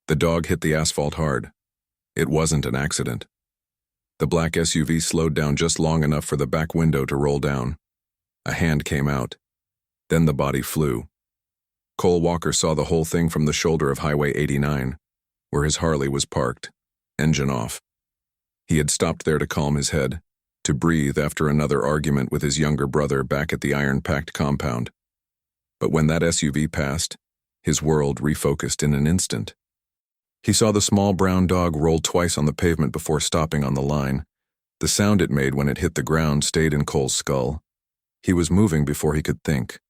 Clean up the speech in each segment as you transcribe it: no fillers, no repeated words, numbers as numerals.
The dog hit the asphalt hard. It wasn't an accident. The black SUV slowed down just long enough for the back window to roll down. A hand came out. Then the body flew. Cole Walker saw the whole thing from the shoulder of Highway 89, where his Harley was parked, engine off. He had stopped there to calm his head, to breathe after another argument with his younger brother back at the iron-packed compound. But when that SUV passed, his world refocused in an instant. He saw the small brown dog roll twice on the pavement before stopping on the line. The sound it made when it hit the ground stayed in Cole's skull. He was moving before he could think.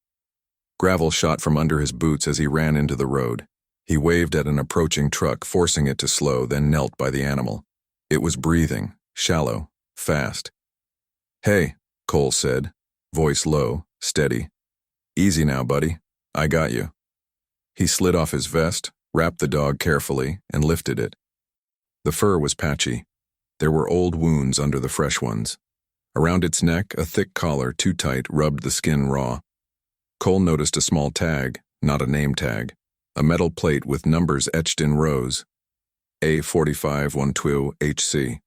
Gravel shot from under his boots as he ran into the road. He waved at an approaching truck, forcing it to slow, then knelt by the animal. It was breathing, shallow, fast. "Hey," Cole said, voice low, steady. "Easy now, buddy. I got you." He slid off his vest, wrapped the dog carefully, and lifted it. The fur was patchy. There were old wounds under the fresh ones. Around its neck, a thick collar, too tight, rubbed the skin raw. Cole noticed a small tag, not a name tag, a metal plate with numbers etched in rows. A4512HC.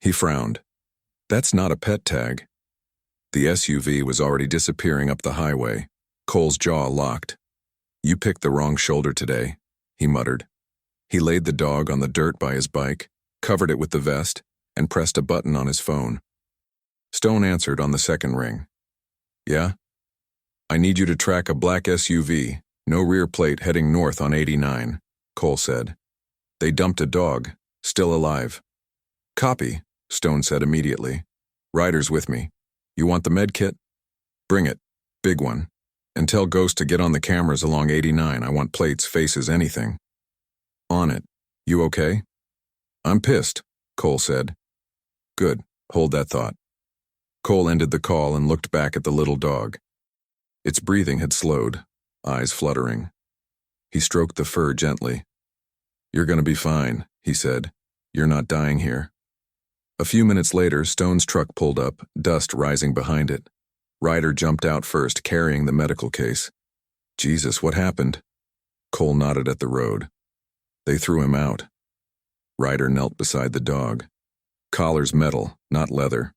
He frowned. That's not a pet tag. The SUV was already disappearing up the highway. Cole's jaw locked. "You picked the wrong shoulder today," he muttered. He laid the dog on the dirt by his bike, covered it with the vest, and pressed a button on his phone. Stone answered on the second ring. "Yeah? I need you to track a black SUV, no rear plate, heading north on 89, Cole said. "They dumped a dog, still alive." "Copy," Stone said immediately. "Ryder's with me. You want the med kit? Bring it. Big one. And tell Ghost to get on the cameras along 89. I want plates, faces, anything." "On it. You okay?" "I'm pissed," Cole said. "Good. Hold that thought." Cole ended the call and looked back at the little dog. Its breathing had slowed, eyes fluttering. He stroked the fur gently. "You're gonna be fine," he said. "You're not dying here." A few minutes later, Stone's truck pulled up, dust rising behind it. Ryder jumped out first, carrying the medical case. "Jesus, what happened?" Cole nodded at the road. "They threw him out." Ryder knelt beside the dog. "Collar's metal, not leather.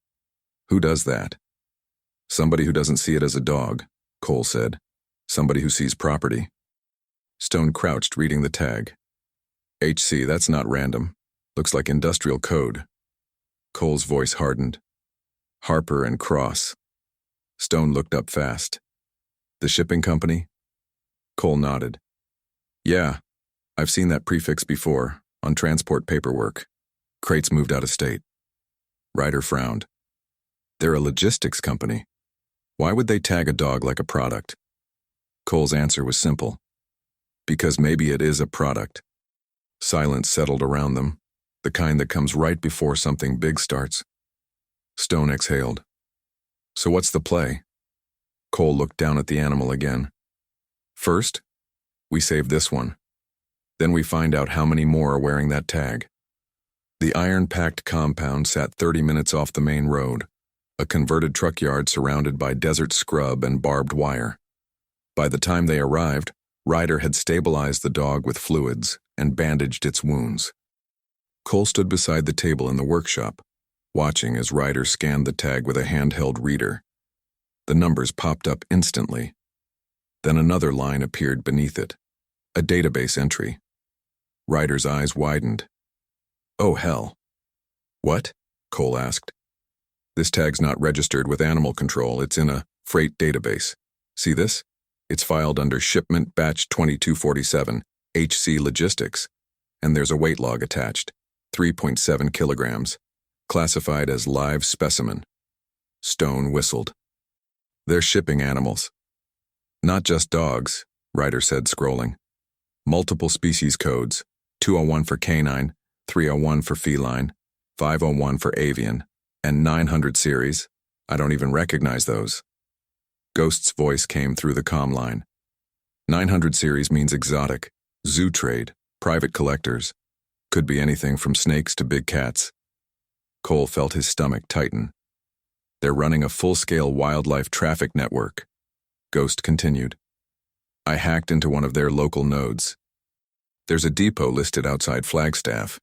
Who does that?" "Somebody who doesn't see it as a dog," Cole said. "Somebody who sees property." Stone crouched, reading the tag. "HC, that's not random. Looks like industrial code." Cole's voice hardened. "Harper and Cross." Stone looked up fast. "The shipping company?" Cole nodded. "Yeah, I've seen that prefix before, on transport paperwork. Crates moved out of state." Ryder frowned. "They're a logistics company. Why would they tag a dog like a product?" Cole's answer was simple. "Because maybe it is a product." Silence settled around them, the kind that comes right before something big starts. Stone exhaled. "So what's the play?" Cole looked down at the animal again. "First, we save this one. Then we find out how many more are wearing that tag." The iron-packed compound sat 30 minutes off the main road, a converted truck yard surrounded by desert scrub and barbed wire. By the time they arrived, Ryder had stabilized the dog with fluids and bandaged its wounds. Cole stood beside the table in the workshop, watching as Ryder scanned the tag with a handheld reader. The numbers popped up instantly. Then another line appeared beneath it, a database entry. Ryder's eyes widened. "Oh, hell." "What?" Cole asked. "This tag's not registered with animal control. It's in a freight database. See this? It's filed under Shipment Batch 2247, HC Logistics, and there's a weight log attached, 3.7 kilograms, classified as live specimen." Stone whistled. "They're shipping animals." "Not just dogs," Ryder said, scrolling. "Multiple species codes, 201 for canine, 301 for feline, 501 for avian, and 900 series. I don't even recognize those." Ghost's voice came through the comm line. 900 series means exotic, zoo trade, private collectors. Could be anything from snakes to big cats. Cole felt his stomach tighten. "They're running a full-scale wildlife traffic network." Ghost continued. "I hacked into one of their local nodes. There's a depot listed outside Flagstaff,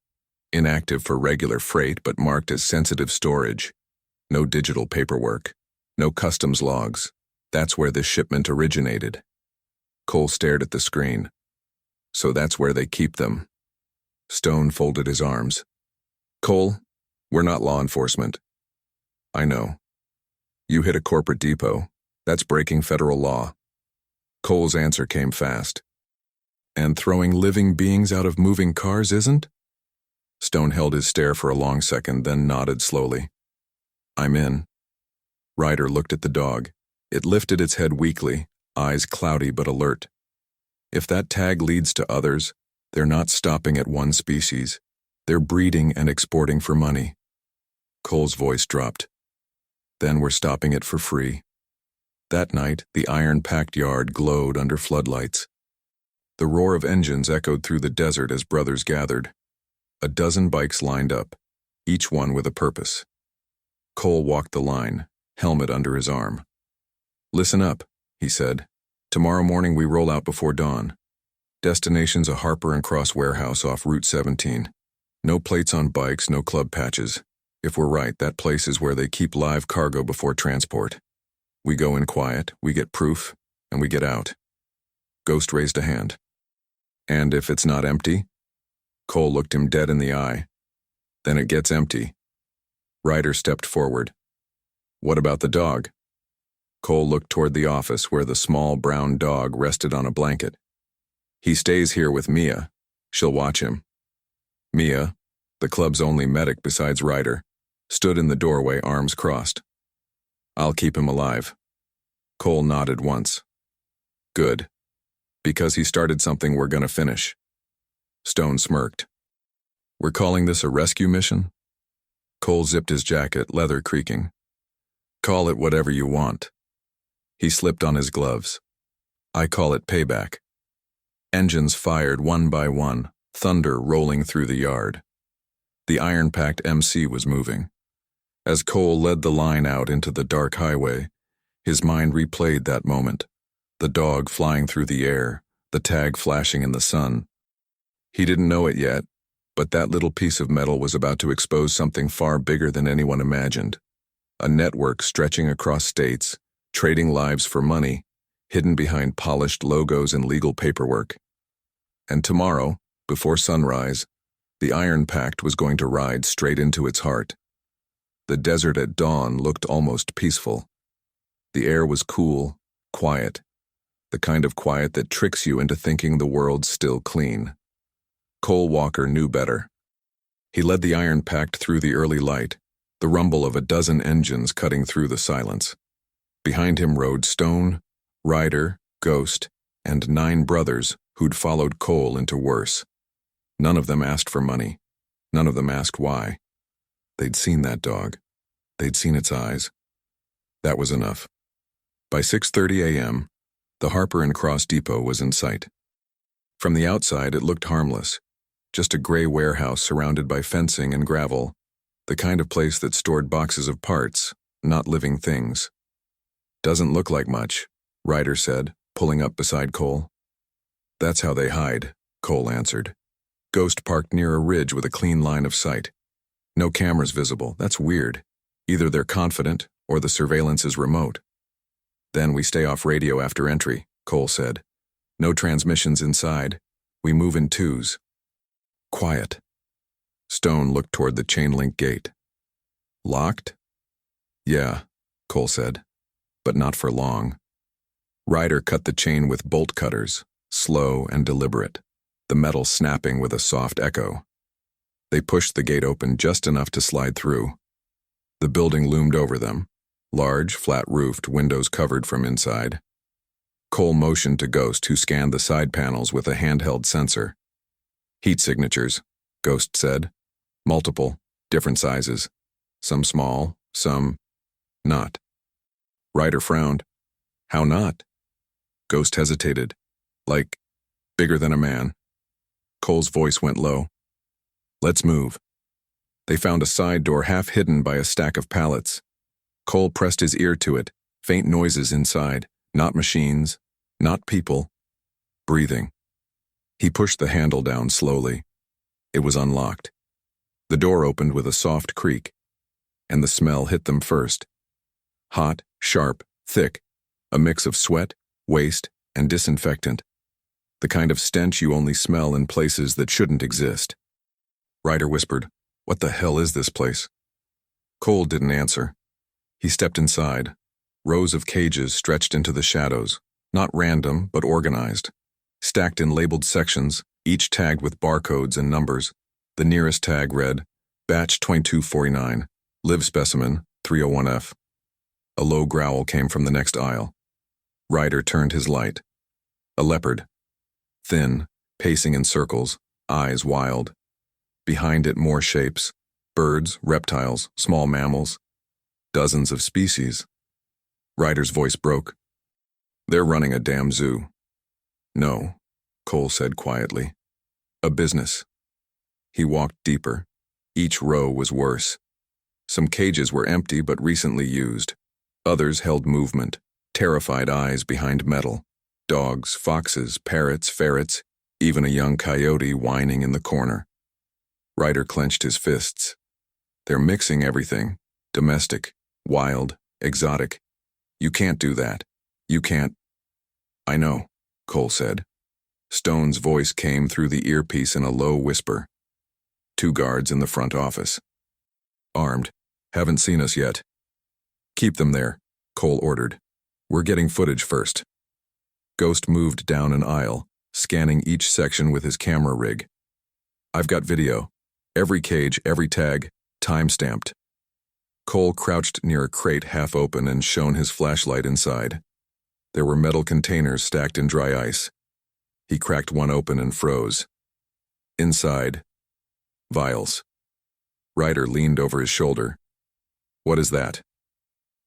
inactive for regular freight but marked as sensitive storage. No digital paperwork, no customs logs. That's where this shipment originated. Cole stared at the screen. So that's where they keep them. Stone folded his arms. Cole, we're not law enforcement. I know. You hit a corporate depot. That's breaking federal law. Cole's answer came fast. And throwing living beings out of moving cars isn't? Stone held his stare for a long second, then nodded slowly. I'm in. Ryder looked at the dog. It lifted its head weakly, eyes cloudy but alert. If that tag leads to others, they're not stopping at one species. They're breeding and exporting for money. Cole's voice dropped. Then we're stopping it for free. That night, the iron-packed yard glowed under floodlights. The roar of engines echoed through the desert as brothers gathered. A dozen bikes lined up, each one with a purpose. Cole walked the line, helmet under his arm. Listen up, he said. Tomorrow morning we roll out before dawn. Destination's a Harper and Cross warehouse off Route 17. No plates on bikes, no club patches. If we're right, that place is where they keep live cargo before transport. We go in quiet, we get proof, and we get out. Ghost raised a hand. And if it's not empty? Cole looked him dead in the eye. Then it gets empty. Ryder stepped forward. What about the dog? Cole looked toward the office where the small brown dog rested on a blanket. He stays here with Mia. She'll watch him. Mia, the club's only medic besides Ryder, stood in the doorway, arms crossed. I'll keep him alive. Cole nodded once. Good. Because he started something we're gonna finish. Stone smirked. We're calling this a rescue mission? Cole zipped his jacket, leather creaking. Call it whatever you want. He slipped on his gloves. I call it payback. Engines fired one by one, thunder rolling through the yard. The iron-packed MC was moving. As Cole led the line out into the dark highway, his mind replayed that moment. The dog flying through the air, the tag flashing in the sun. He didn't know it yet, but that little piece of metal was about to expose something far bigger than anyone imagined. A network stretching across states, trading lives for money, hidden behind polished logos and legal paperwork. And tomorrow, before sunrise, the Iron Pact was going to ride straight into its heart. The desert at dawn looked almost peaceful. The air was cool, quiet, the kind of quiet that tricks you into thinking the world's still clean. Cole Walker knew better. He led the Iron Pact through the early light, the rumble of a dozen engines cutting through the silence. Behind him rode Stone, Ryder, Ghost, and 9 brothers who'd followed Cole into worse. None of them asked for money. None of them asked why. They'd seen that dog. They'd seen its eyes. That was enough. By 6:30 a.m., the Harper and Cross depot was in sight. From the outside, it looked harmless. Just a gray warehouse surrounded by fencing and gravel, the kind of place that stored boxes of parts, not living things. Doesn't look like much, Ryder said, pulling up beside Cole. That's how they hide, Cole answered. Ghost parked near a ridge with a clean line of sight. No cameras visible, that's weird. Either they're confident, or the surveillance is remote. Then we stay off radio after entry, Cole said. No transmissions inside. We move in twos. Quiet. Stone looked toward the chain-link gate. Locked? Yeah, Cole said, but not for long. Ryder cut the chain with bolt cutters, slow and deliberate, the metal snapping with a soft echo. They pushed the gate open just enough to slide through. The building loomed over them, large, flat-roofed, windows covered from inside. Cole motioned to Ghost, who scanned the side panels with a handheld sensor. Heat signatures, Ghost said. Multiple, different sizes. Some small, some not. Ryder frowned. How not? Ghost hesitated. Like, bigger than a man. Cole's voice went low. Let's move. They found a side door half hidden by a stack of pallets. Cole pressed his ear to it, faint noises inside, not machines, not people, breathing. He pushed the handle down slowly. It was unlocked. The door opened with a soft creak, and the smell hit them first. Hot, sharp, thick, a mix of sweat, waste, and disinfectant. The kind of stench you only smell in places that shouldn't exist. Ryder whispered, "What the hell is this place?" Cole didn't answer. He stepped inside. Rows of cages stretched into the shadows, not random, but organized. Stacked in labeled sections, each tagged with barcodes and numbers. The nearest tag read, Batch 2249, Live Specimen, 301F. A low growl came from the next aisle. Ryder turned his light. A leopard. Thin, pacing in circles, eyes wild. Behind it more shapes. Birds, reptiles, small mammals. Dozens of species. Ryder's voice broke. "They're running a damn zoo." "No," Cole said quietly. "A business." He walked deeper. Each row was worse. Some cages were empty but recently used. Others held movement, terrified eyes behind metal. Dogs, foxes, parrots, ferrets, even a young coyote whining in the corner. Ryder clenched his fists. "They're mixing everything. Domestic, wild, exotic. You can't do that. You can't." "I know," Cole said. Stone's voice came through the earpiece in a low whisper. 2 guards in the front office. "Armed. Haven't seen us yet." "Keep them there," Cole ordered. "We're getting footage first." Ghost moved down an aisle, scanning each section with his camera rig. "I've got video. Every cage, every tag, time-stamped." Cole crouched near a crate half open and shone his flashlight inside. There were metal containers stacked in dry ice. He cracked one open and froze. Inside, vials. Ryder leaned over his shoulder. "What is that?"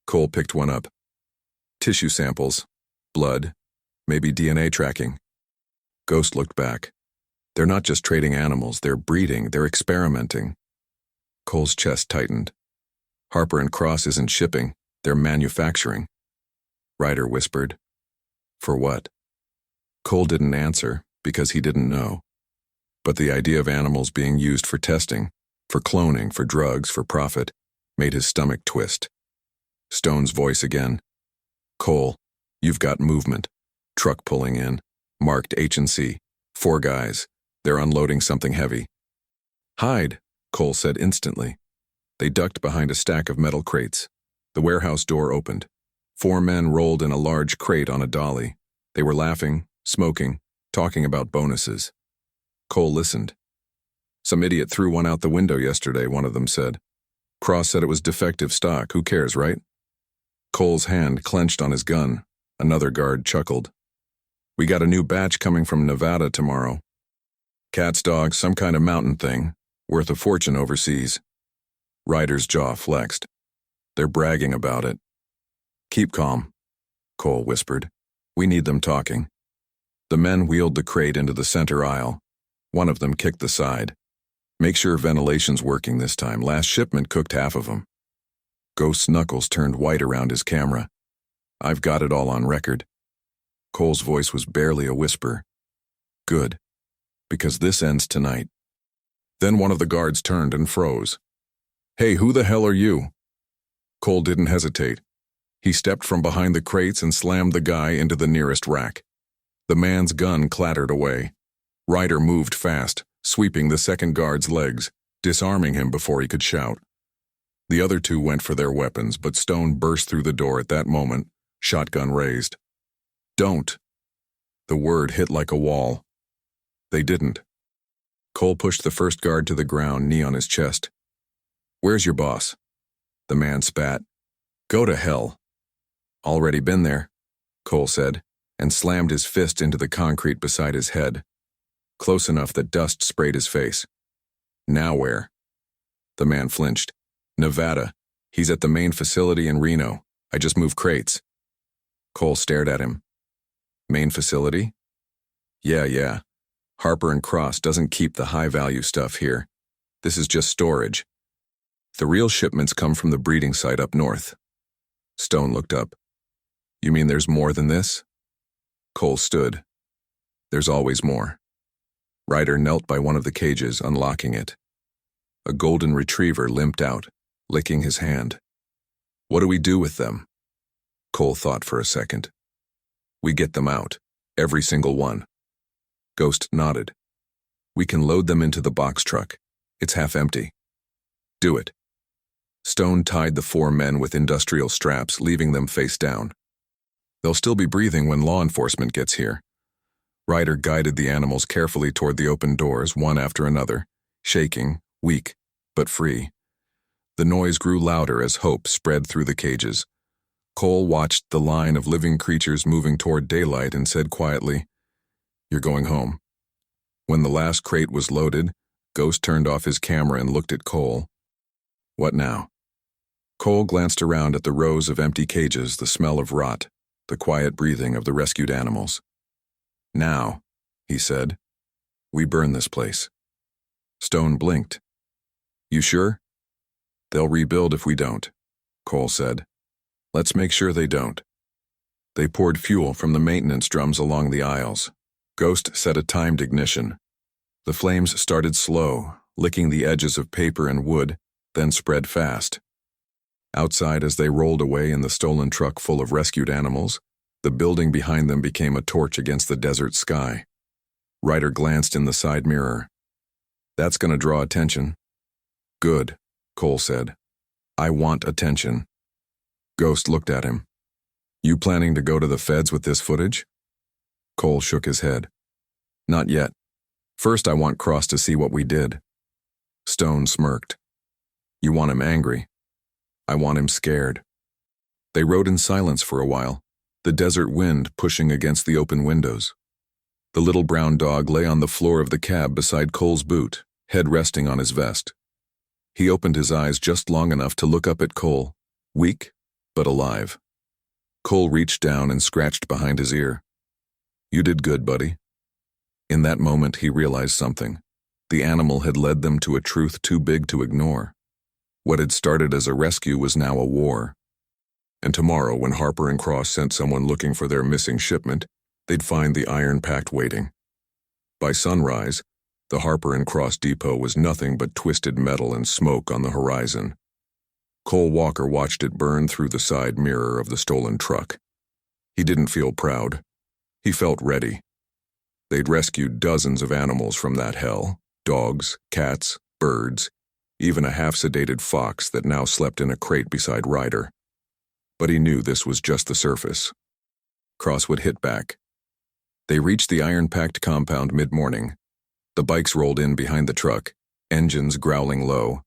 Cole picked one up. "Tissue samples. Blood. Maybe DNA tracking." Ghost looked back. "They're not just trading animals, they're breeding, they're experimenting." Cole's chest tightened. "Harper and Cross isn't shipping, they're manufacturing." Ryder whispered. "For what?" Cole didn't answer because he didn't know. But the idea of animals being used for testing, for cloning, for drugs, for profit, made his stomach twist. Stone's voice again. "Cole, you've got movement. Truck pulling in. Marked H&C. 4 guys. They're unloading something heavy." "Hide," Cole said instantly. They ducked behind a stack of metal crates. The warehouse door opened. 4 men rolled in a large crate on a dolly. They were laughing, smoking, talking about bonuses. Cole listened. "Some idiot threw one out the window yesterday," one of them said. "Cross said it was defective stock. Who cares, right?" Cole's hand clenched on his gun. Another guard chuckled. "We got a new batch coming from Nevada tomorrow. Cats, dogs, some kind of mountain thing, worth a fortune overseas." Ryder's jaw flexed. "They're bragging about it." "Keep calm," Cole whispered. "We need them talking." The men wheeled the crate into the center aisle. One of them kicked the side. "Make sure ventilation's working this time. Last shipment cooked half of them." Ghost's knuckles turned white around his camera. "I've got it all on record." Cole's voice was barely a whisper. "Good. Because this ends tonight." Then one of the guards turned and froze. "Hey, who the hell are you?" Cole didn't hesitate. He stepped from behind the crates and slammed the guy into the nearest rack. The man's gun clattered away. Ryder moved fast, sweeping the second guard's legs, disarming him before he could shout. The other 2 went for their weapons, but Stone burst through the door at that moment, shotgun raised. "Don't." The word hit like a wall. They didn't. Cole pushed the first guard to the ground, knee on his chest. "Where's your boss?" The man spat. "Go to hell." "Already been there," Cole said, and slammed his fist into the concrete beside his head. Close enough that dust sprayed his face. "Now where?" The man flinched. "Nevada. He's at the main facility in Reno. I just moved crates." Cole stared at him. "Main facility?" Yeah. Harper and Cross doesn't keep the high-value stuff here. This is just storage. The real shipments come from the breeding site up north." Stone looked up. "You mean there's more than this?" Cole stood. "There's always more." Ryder knelt by one of the cages, unlocking it. A golden retriever limped out, licking his hand. What do we do with them? Cole thought for a second. We get them out, every single one. Ghost nodded. We can load them into the box truck. It's half empty. Do it. Stone tied the 4 men with industrial straps, leaving them face down. They'll still be breathing when law enforcement gets here. Ryder guided the animals carefully toward the open doors, one after another, shaking, weak, but free. The noise grew louder as hope spread through the cages. Cole watched the line of living creatures moving toward daylight and said quietly, "You're going home." When the last crate was loaded, Ghost turned off his camera and looked at Cole. What now? Cole glanced around at the rows of empty cages, the smell of rot, the quiet breathing of the rescued animals. Now, he said, we burn this place. Stone blinked. You sure? They'll rebuild if we don't, Cole said. Let's make sure they don't. They poured fuel from the maintenance drums along the aisles. Ghost set a timed ignition. The flames started slow, licking the edges of paper and wood, then spread fast. Outside, as they rolled away in the stolen truck full of rescued animals, the building behind them became a torch against the desert sky. Ryder glanced in the side mirror. That's going to draw attention. Good, Cole said. I want attention. Ghost looked at him. You planning to go to the feds with this footage? Cole shook his head. Not yet. First, I want Cross to see what we did. Stone smirked. You want him angry. I want him scared. They rode in silence for a while, the desert wind pushing against the open windows. The little brown dog lay on the floor of the cab beside Cole's boot, head resting on his vest. He opened his eyes just long enough to look up at Cole, weak but alive. Cole reached down and scratched behind his ear. You did good, buddy. In that moment, he realized something. The animal had led them to a truth too big to ignore. What had started as a rescue was now a war. And tomorrow, when Harper and Cross sent someone looking for their missing shipment, they'd find the iron pact waiting. By sunrise, the Harper and Cross depot was nothing but twisted metal and smoke on the horizon. Cole Walker watched it burn through the side mirror of the stolen truck. He didn't feel proud. He felt ready. They'd rescued dozens of animals from that hell, dogs, cats, birds, even a half-sedated fox that now slept in a crate beside Ryder. But he knew this was just the surface. Cross would hit back. They reached the iron-packed compound mid-morning. The bikes rolled in behind the truck, engines growling low.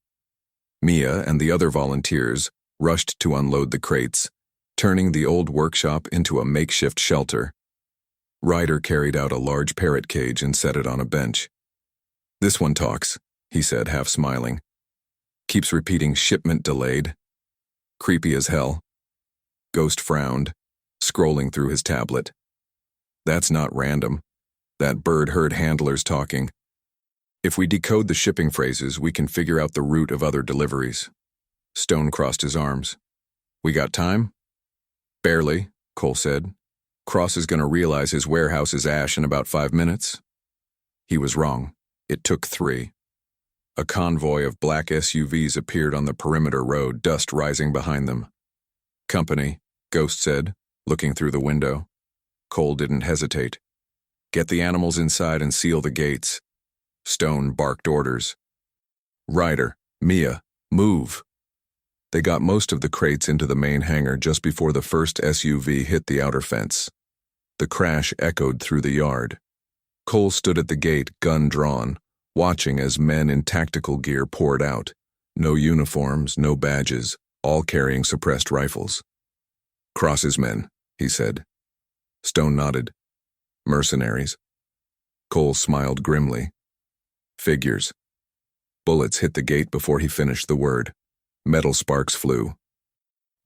Mia and the other volunteers rushed to unload the crates, turning the old workshop into a makeshift shelter. Ryder carried out a large parrot cage and set it on a bench. This one talks, he said, half smiling. Keeps repeating shipment delayed. Creepy as hell. Ghost frowned, scrolling through his tablet. That's not random. That bird heard handlers talking. If we decode the shipping phrases, we can figure out the route of other deliveries. Stone crossed his arms. We got time? Barely, Cole said. Cross is going to realize his warehouse is ash in about 5 minutes. He was wrong. It took 3. A convoy of black SUVs appeared on the perimeter road, dust rising behind them. Company, Ghost said, looking through the window. Cole didn't hesitate. Get the animals inside and seal the gates. Stone barked orders. Ryder, Mia, move. They got most of the crates into the main hangar just before the first SUV hit the outer fence. The crash echoed through the yard. Cole stood at the gate, gun drawn, watching as men in tactical gear poured out. No uniforms, no badges, all carrying suppressed rifles. Cross's men, he said. Stone nodded. Mercenaries. Cole smiled grimly. Figures. Bullets hit the gate before he finished the word. Metal sparks flew.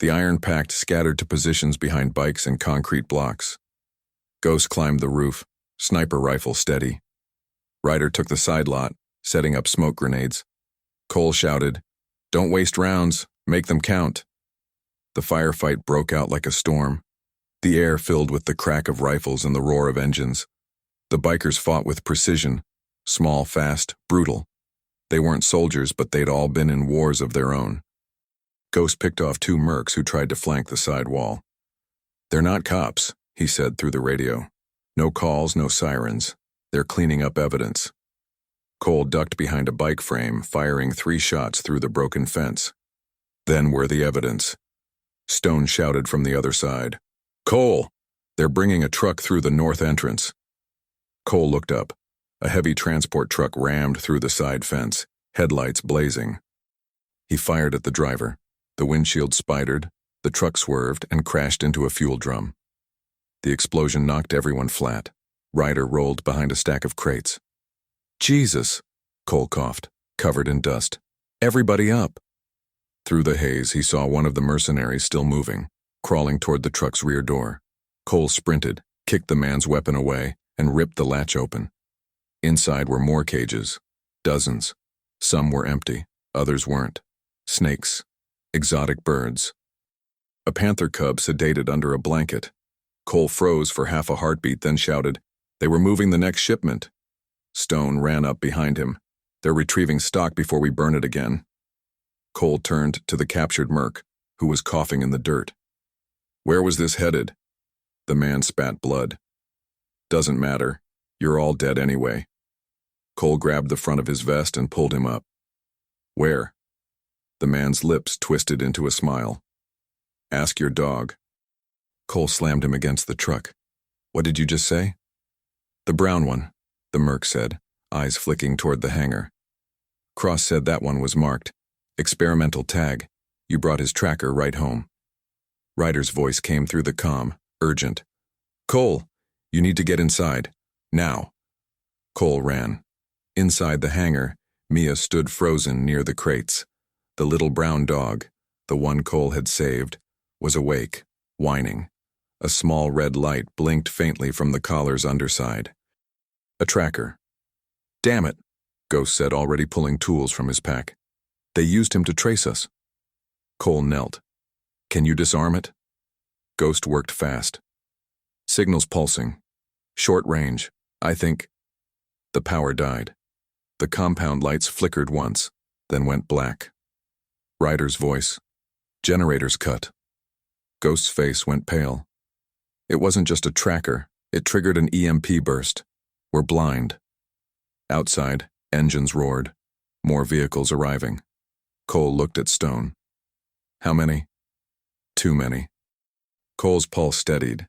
The iron pact scattered to positions behind bikes and concrete blocks. Ghost climbed the roof, sniper rifle steady. Ryder took the side lot, setting up smoke grenades. Cole shouted, "Don't waste rounds, make them count." The firefight broke out like a storm. The air filled with the crack of rifles and the roar of engines. The bikers fought with precision, Small, fast, brutal. They weren't soldiers, but they'd all been in wars of their own. Ghost picked off 2 mercs who tried to flank the side wall. "They're not cops," he said through the radio. "No calls, no sirens. They're cleaning up evidence." Cole ducked behind a bike frame, firing 3 shots through the broken fence. "Then we're the evidence." Stone shouted from the other side. "Cole! They're bringing a truck through the north entrance." Cole looked up. A heavy transport truck rammed through the side fence, headlights blazing. He fired at the driver. The windshield spidered, the truck swerved and crashed into a fuel drum. The explosion knocked everyone flat. Ryder rolled behind a stack of crates. "Jesus!" Cole coughed, covered in dust. "Everybody up!" Through the haze, he saw one of the mercenaries still moving, crawling toward the truck's rear door. Cole sprinted, kicked the man's weapon away, and ripped the latch open. Inside were more cages. Dozens. Some were empty, others weren't. Snakes. Exotic birds. A panther cub sedated under a blanket. Cole froze for half a heartbeat, then shouted, "They were moving the next shipment." Stone ran up behind him. "They're retrieving stock before we burn it again." Cole turned to the captured merc, who was coughing in the dirt. "Where was this headed?" The man spat blood. "Doesn't matter. You're all dead anyway." Cole grabbed the front of his vest and pulled him up. "Where?" The man's lips twisted into a smile. "Ask your dog." Cole slammed him against the truck. "What did you just say?" "The brown one," the merc said, eyes flicking toward the hangar. "Cross said that one was marked. Experimental tag. You brought his tracker right home." Ryder's voice came through the comm, urgent. "Cole, you need to get inside. Now." Cole ran. Inside the hangar, Mia stood frozen near the crates. The little brown dog, the one Cole had saved, was awake, whining. A small red light blinked faintly from the collar's underside. "A tracker." "Damn it," Ghost said, already pulling tools from his pack. "They used him to trace us." Cole knelt. "Can you disarm it?" Ghost worked fast. "Signal's pulsing. Short range, I think." The power died. The compound lights flickered once, then went black. Ryder's voice. "Generators cut." Ghost's face went pale. "It wasn't just a tracker. It triggered an EMP burst. We're blind." Outside, engines roared. More vehicles arriving. Cole looked at Stone. "How many?" "Too many." Cole's pulse steadied.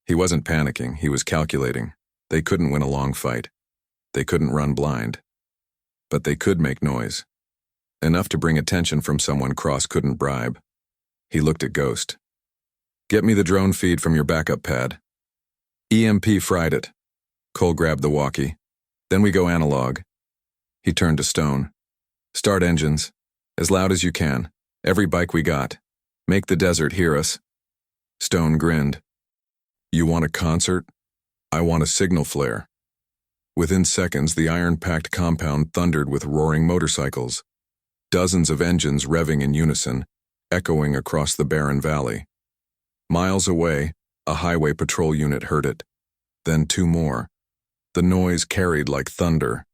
He wasn't panicking, he was calculating. They couldn't win a long fight. They couldn't run blind. But they could make noise. Enough to bring attention from someone Cross couldn't bribe. He looked at Ghost. "Get me the drone feed from your backup pad." "EMP fried it." Cole grabbed the walkie. "Then we go analog." He turned to Stone. "Start engines. As loud as you can. Every bike we got. Make the desert hear us." Stone grinned. "You want a concert? I want a signal flare." Within seconds, the iron-packed compound thundered with roaring motorcycles. Dozens of engines revving in unison, echoing across the barren valley. Miles away, a highway patrol unit heard it. Then 2 more. The noise carried like thunder.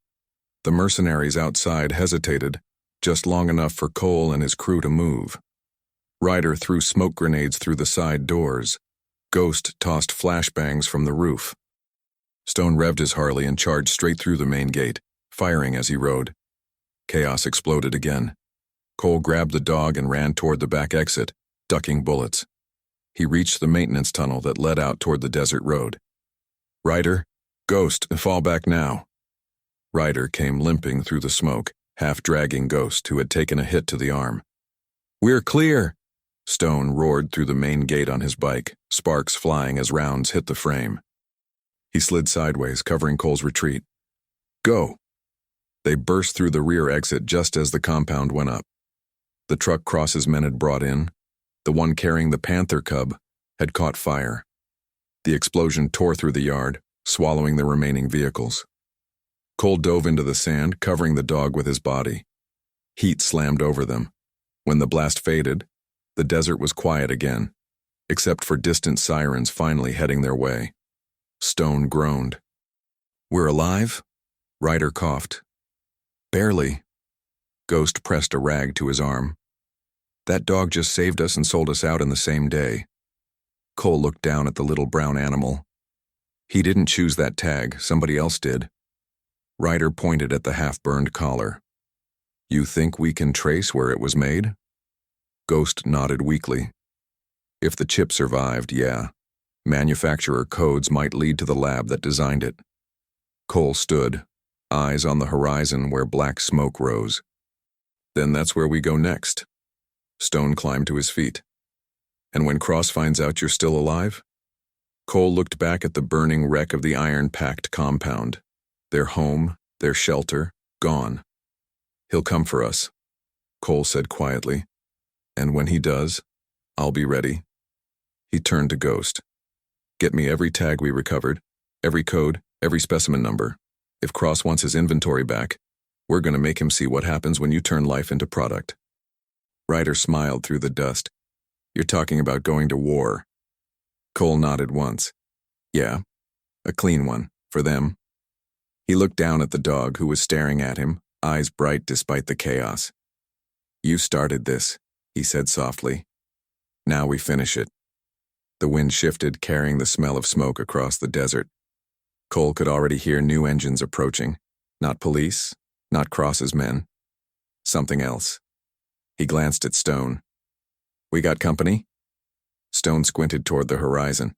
The mercenaries outside hesitated, just long enough for Cole and his crew to move. Ryder threw smoke grenades through the side doors. Ghost tossed flashbangs from the roof. Stone revved his Harley and charged straight through the main gate, firing as he rode. Chaos exploded again. Cole grabbed the dog and ran toward the back exit, ducking bullets. He reached the maintenance tunnel that led out toward the desert road. "Ryder, Ghost, fall back now." Ryder came limping through the smoke, half dragging Ghost, who had taken a hit to the arm. "We're clear!" Stone roared through the main gate on his bike, sparks flying as rounds hit the frame. He slid sideways, covering Cole's retreat. "Go!" They burst through the rear exit just as the compound went up. The truck Cross's men had brought in, the one carrying the panther cub, had caught fire. The explosion tore through the yard, swallowing the remaining vehicles. Cole dove into the sand, covering the dog with his body. Heat slammed over them. When the blast faded, the desert was quiet again, except for distant sirens finally heading their way. Stone groaned. "We're alive?" Ryder coughed. Barely. Ghost pressed a rag to his arm. That dog just saved us and sold us out in the same day. Cole looked down at the little brown animal. He didn't choose that tag, somebody else did. Ryder pointed at the half-burned collar. You think we can trace where it was made? Ghost nodded weakly. If the chip survived, yeah. Manufacturer codes might lead to the lab that designed it. Cole stood, eyes on the horizon where black smoke rose. Then that's where we go next. Stone climbed to his feet. And when Cross finds out you're still alive? Cole looked back at the burning wreck of the iron-packed compound. Their home, their shelter, gone. He'll come for us, Cole said quietly. And when he does, I'll be ready. He turned to Ghost. Get me every tag we recovered, every code, every specimen number. If Cross wants his inventory back, we're going to make him see what happens when you turn life into product. Ryder smiled through the dust. You're talking about going to war. Cole nodded once. Yeah, a clean one, for them. He looked down at the dog who was staring at him, eyes bright despite the chaos. You started this, he said softly. Now we finish it. The wind shifted, carrying the smell of smoke across the desert. Cole could already hear new engines approaching. Not police, not Cross's men. Something else. He glanced at Stone. We got company? Stone squinted toward the horizon.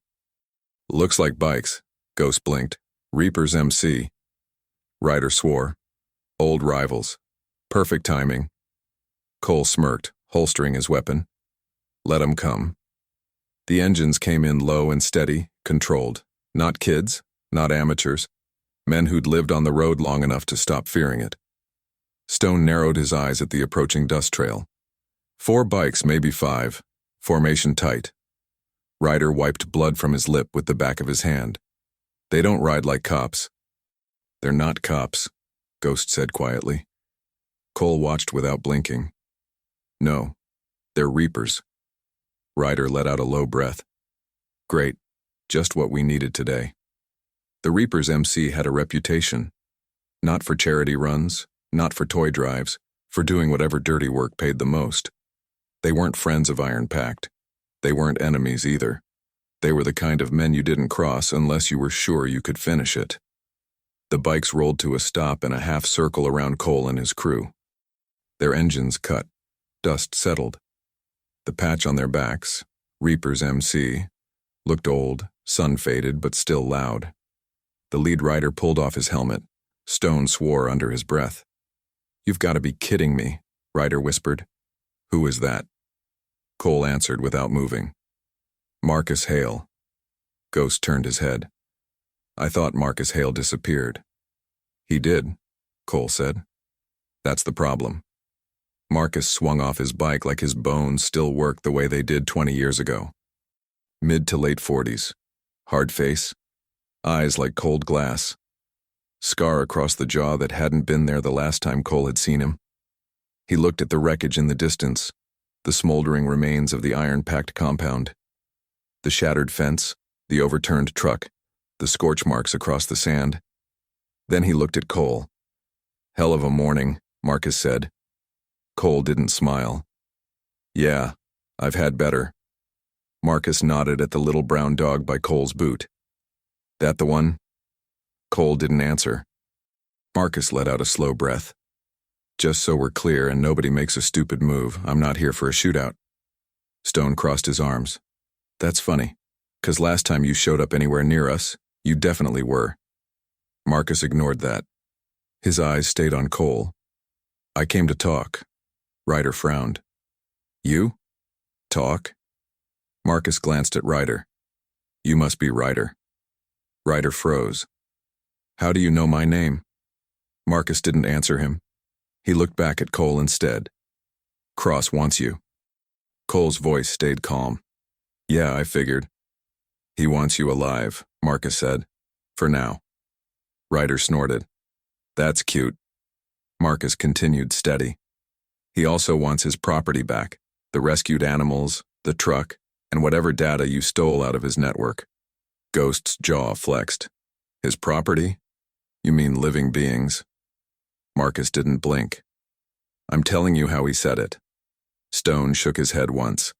Looks like bikes, Ghost blinked. Reaper's MC. Ryder swore. Old rivals. Perfect timing. Cole smirked, holstering his weapon. Let 'em come. The engines came in low and steady, controlled. Not kids, not amateurs. Men who'd lived on the road long enough to stop fearing it. Stone narrowed his eyes at the approaching dust trail. 4 bikes, maybe 5. Formation tight. Ryder wiped blood from his lip with the back of his hand. They don't ride like cops. They're not cops, Ghost said quietly. Cole watched without blinking. No, they're Reapers. Ryder let out a low breath. Great, just what we needed today. The Reaper's MC had a reputation. Not for charity runs, not for toy drives, for doing whatever dirty work paid the most. They weren't friends of Iron Pact. They weren't enemies either. They were the kind of men you didn't cross unless you were sure you could finish it. The bikes rolled to a stop in a half circle around Cole and his crew. Their engines cut. Dust settled. The patch on their backs, Reaper's MC, looked old, sun-faded, but still loud. The lead rider pulled off his helmet. Stone swore under his breath. You've got to be kidding me, Ryder whispered. Who is that? Cole answered without moving. Marcus Hale. Ghost turned his head. I thought Marcus Hale disappeared. He did, Cole said. That's the problem. Marcus swung off his bike like his bones still worked the way they did 20 years ago. Mid to late 40s. Hard face. Eyes like cold glass. Scar across the jaw that hadn't been there the last time Cole had seen him. He looked at the wreckage in the distance, the smoldering remains of the iron-packed compound. The shattered fence, the overturned truck, the scorch marks across the sand. Then he looked at Cole. Hell of a morning, Marcus said. Cole didn't smile. Yeah, I've had better. Marcus nodded at the little brown dog by Cole's boot. That the one? Cole didn't answer. Marcus let out a slow breath. Just so we're clear and nobody makes a stupid move, I'm not here for a shootout. Stone crossed his arms. That's funny, 'cause last time you showed up anywhere near us, you definitely were. Marcus ignored that. His eyes stayed on Cole. I came to talk. Ryder frowned. You? Talk? Marcus glanced at Ryder. You must be Ryder. Ryder froze. How do you know my name? Marcus didn't answer him. He looked back at Cole instead. Cross wants you. Cole's voice stayed calm. Yeah, I figured. He wants you alive, Marcus said. For now. Ryder snorted. That's cute. Marcus continued steady. He also wants his property back, the rescued animals, the truck, and whatever data you stole out of his network. Ghost's jaw flexed. His property? You mean living beings? Marcus didn't blink. I'm telling you how he said it. Stone shook his head once.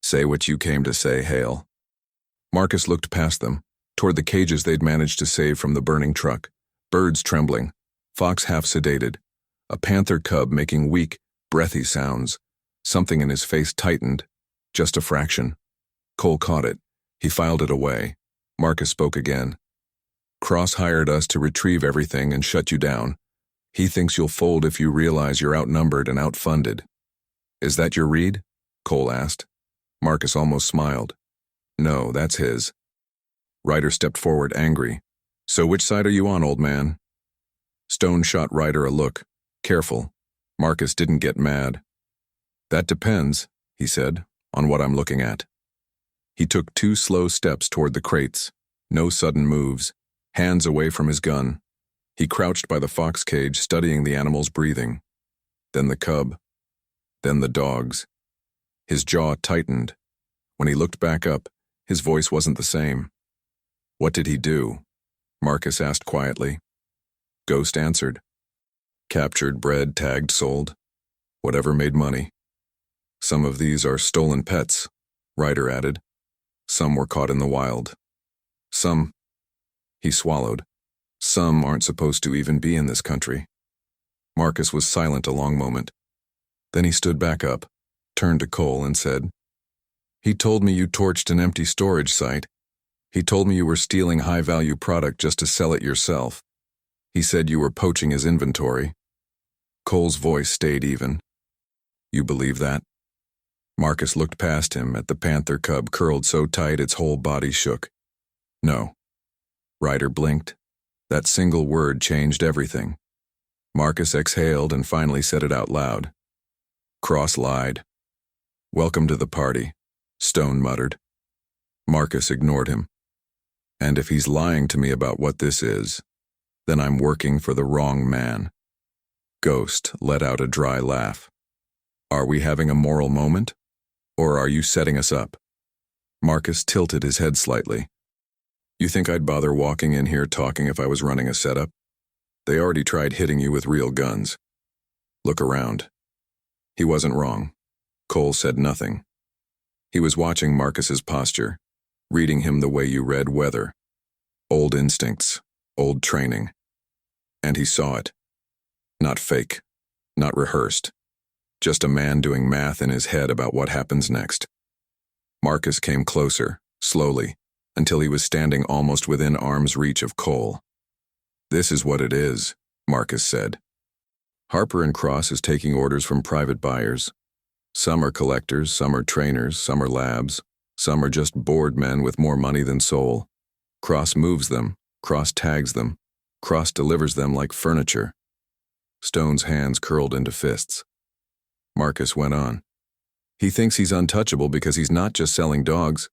Say what you came to say, Hale. Marcus looked past them, toward the cages they'd managed to save from the burning truck. Birds trembling, fox half sedated, a panther cub making weak, breathy sounds. Something in his face tightened, just a fraction. Cole caught it. He filed it away. Marcus spoke again. Cross hired us to retrieve everything and shut you down. He thinks you'll fold if you realize you're outnumbered and outfunded. Is that your read? Cole asked. Marcus almost smiled. No, that's his. Ryder stepped forward, angry. So which side are you on, old man? Stone shot Ryder a look. Careful. Marcus didn't get mad. That depends, he said, on what I'm looking at. He took 2 slow steps toward the crates. No sudden moves. Hands away from his gun. He crouched by the fox cage, studying the animal's breathing. Then the cub. Then the dogs. His jaw tightened. When he looked back up, his voice wasn't the same. What did he do? Marcus asked quietly. Ghost answered. Captured, bred, tagged, sold. Whatever made money. Some of these are stolen pets, Ryder added. Some were caught in the wild. Some, he swallowed. Some aren't supposed to even be in this country. Marcus was silent a long moment. Then he stood back up, turned to Cole and said, He told me you torched an empty storage site. He told me you were stealing high-value product just to sell it yourself. He said you were poaching his inventory. Cole's voice stayed even. You believe that? Marcus looked past him at the panther cub curled so tight its whole body shook. No. Ryder blinked. That single word changed everything. Marcus exhaled and finally said it out loud. Cross lied. Welcome to the party, Stone muttered. Marcus ignored him. And if he's lying to me about what this is, then I'm working for the wrong man. Ghost let out a dry laugh. Are we having a moral moment? Or are you setting us up? Marcus tilted his head slightly. You think I'd bother walking in here talking if I was running a setup? They already tried hitting you with real guns. Look around. He wasn't wrong. Cole said nothing. He was watching Marcus's posture, reading him the way you read weather. Old instincts, old training. And he saw it. Not fake, not rehearsed. Just a man doing math in his head about what happens next. Marcus came closer, slowly, until he was standing almost within arm's reach of Cole. This is what it is, Marcus said. Harper and Cross is taking orders from private buyers. Some are collectors, some are trainers, some are labs, some are just bored men with more money than soul. Cross moves them, Cross tags them, Cross delivers them like furniture. Stone's hands curled into fists. Marcus went on. He thinks he's untouchable because he's not just selling dogs.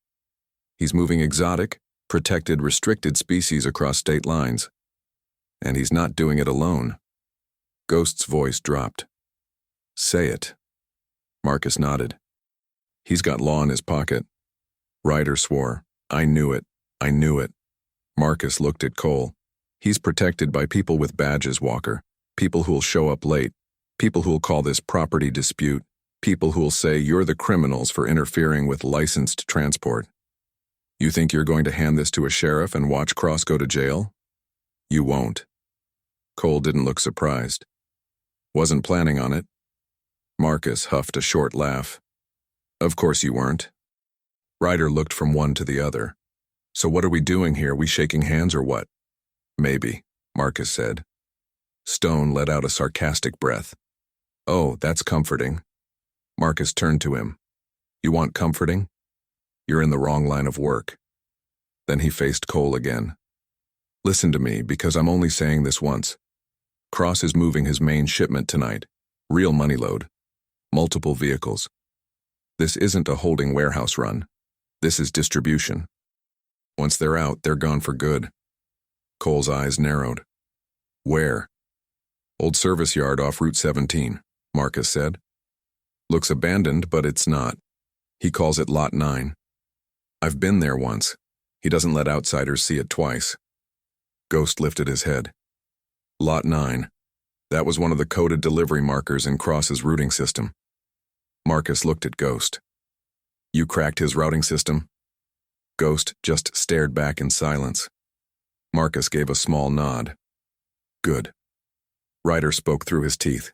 He's moving exotic, protected, restricted species across state lines. And he's not doing it alone. Ghost's voice dropped. Say it. Marcus nodded. He's got law in his pocket. Ryder swore. I knew it. I knew it. Marcus looked at Cole. He's protected by people with badges, Walker. People who'll show up late. People who'll call this property dispute. People who'll say you're the criminals for interfering with licensed transport. You think you're going to hand this to a sheriff and watch Cross go to jail? You won't. Cole didn't look surprised. Wasn't planning on it. Marcus huffed a short laugh. Of course you weren't. Ryder looked from one to the other. So what are we doing here? We shaking hands or what? Maybe, Marcus said. Stone let out a sarcastic breath. Oh, that's comforting. Marcus turned to him. You want comforting? You're in the wrong line of work. Then he faced Cole again. Listen to me, because I'm only saying this once. Cross is moving his main shipment tonight. Real money load. Multiple vehicles. This isn't a holding warehouse run. This is distribution. Once they're out, they're gone for good. Cole's eyes narrowed. Where? Old service yard off Route 17, Marcus said. Looks abandoned, but it's not. He calls it Lot 9. I've been there once. He doesn't let outsiders see it twice. Ghost lifted his head. Lot 9. That was one of the coded delivery markers in Cross's routing system. Marcus looked at Ghost. You cracked his routing system? Ghost just stared back in silence. Marcus gave a small nod. Good. Ryder spoke through his teeth.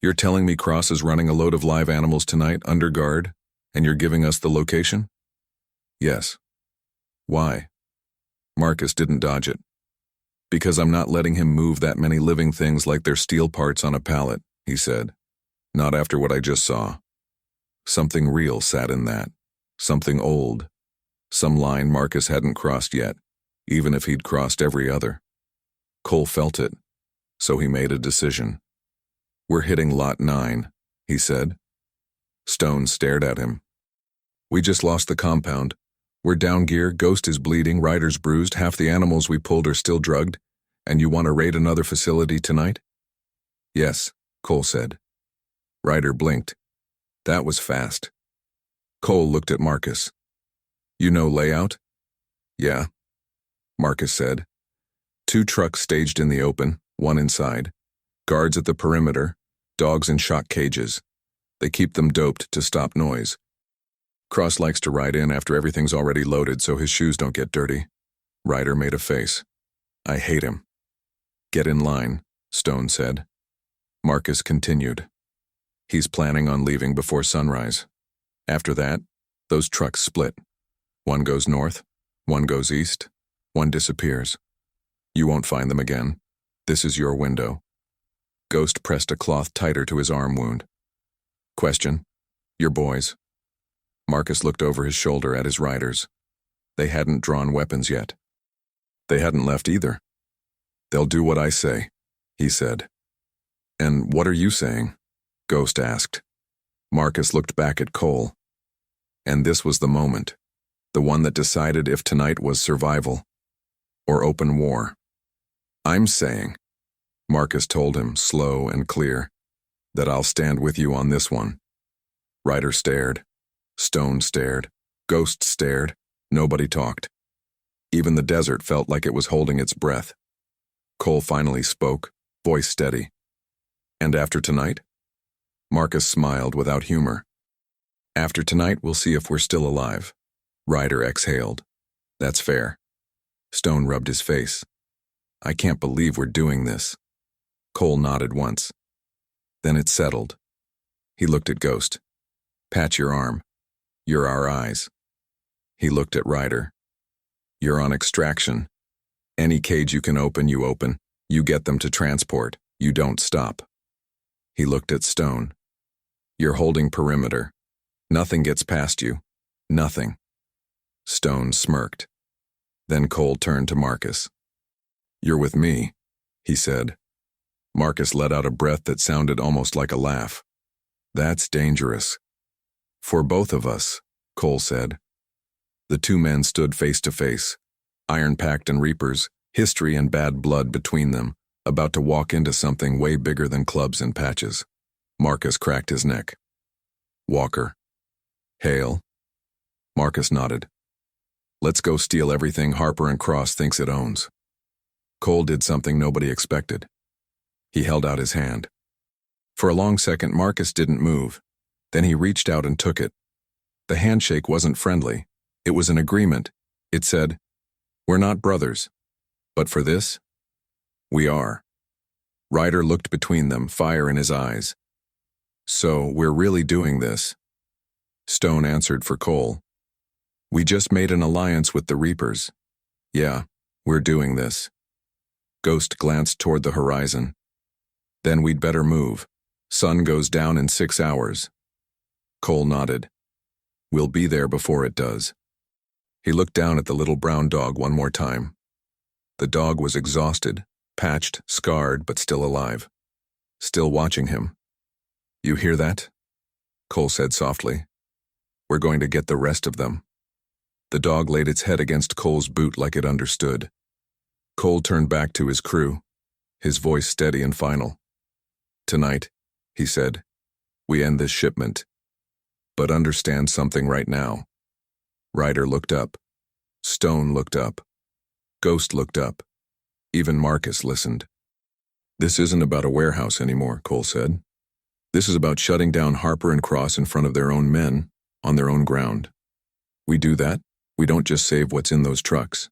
You're telling me Cross is running a load of live animals tonight under guard, and you're giving us the location? Yes. Why? Marcus didn't dodge it. Because I'm not letting him move that many living things like they're steel parts on a pallet, he said. Not after what I just saw. Something real sat in that. Something old. Some line Marcus hadn't crossed yet, even if he'd crossed every other. Cole felt it, so he made a decision. We're hitting Lot 9, he said. Stone stared at him. We just lost the compound. We're down gear, Ghost is bleeding, Ryder's bruised, half the animals we pulled are still drugged, and you want to raid another facility tonight? Yes, Cole said. Ryder blinked. That was fast. Cole looked at Marcus. You know layout? Yeah, Marcus said. 2 trucks staged in the open, 1 inside. Guards at the perimeter, dogs in shock cages. They keep them doped to stop noise. Cross likes to ride in after everything's already loaded so his shoes don't get dirty. Ryder made a face. I hate him. Get in line, Stone said. Marcus continued. He's planning on leaving before sunrise. After that, those trucks split. 1 goes north, 1 goes east, 1 disappears. You won't find them again. This is your window. Ghost pressed a cloth tighter to his arm wound. Question. Your boys. Marcus looked over his shoulder at his riders. They hadn't drawn weapons yet. They hadn't left either. They'll do what I say, he said. And what are you saying? Ghost asked. Marcus looked back at Cole. And this was the moment. The one that decided if tonight was survival or open war. I'm saying, Marcus told him, slow and clear, that I'll stand with you on this one. Ryder stared. Stone stared. Ghost stared. Nobody talked. Even the desert felt like it was holding its breath. Cole finally spoke, voice steady. And after tonight? Marcus smiled without humor. After tonight, we'll see if we're still alive. Ryder exhaled. That's fair. Stone rubbed his face. I can't believe we're doing this. Cole nodded once. Then it settled. He looked at Ghost. Pat your arm. You're our eyes. He looked at Ryder. You're on extraction. Any cage you can open, you open. You get them to transport. You don't stop. He looked at Stone. You're holding perimeter. Nothing gets past you. Nothing. Stone smirked. Then Cole turned to Marcus. You're with me, he said. Marcus let out a breath that sounded almost like a laugh. That's dangerous. For both of us, Cole said. The 2 men stood face to face, iron-packed and reapers, history and bad blood between them, about to walk into something way bigger than clubs and patches. Marcus cracked his neck. Walker. Hale. Marcus nodded. Let's go steal everything Harper and Cross thinks it owns. Cole did something nobody expected. He held out his hand. For a long second, Marcus didn't move. Then he reached out and took it. The handshake wasn't friendly. It was an agreement. It said, we're not brothers. But for this, we are. Ryder looked between them, fire in his eyes. So, we're really doing this. Stone answered for Cole. We just made an alliance with the Reapers. Yeah, we're doing this. Ghost glanced toward the horizon. Then we'd better move. Sun goes down in 6 hours. Cole nodded. We'll be there before it does. He looked down at the little brown dog one more time. The dog was exhausted, patched, scarred, but still alive. Still watching him. You hear that? Cole said softly. We're going to get the rest of them. The dog laid its head against Cole's boot like it understood. Cole turned back to his crew, his voice steady and final. Tonight, he said, we end this shipment. But understand something right now. Ryder looked up. Stone looked up. Ghost looked up. Even Marcus listened. This isn't about a warehouse anymore, Cole said. This is about shutting down Harper and Cross in front of their own men, on their own ground. We do that, we don't just save what's in those trucks.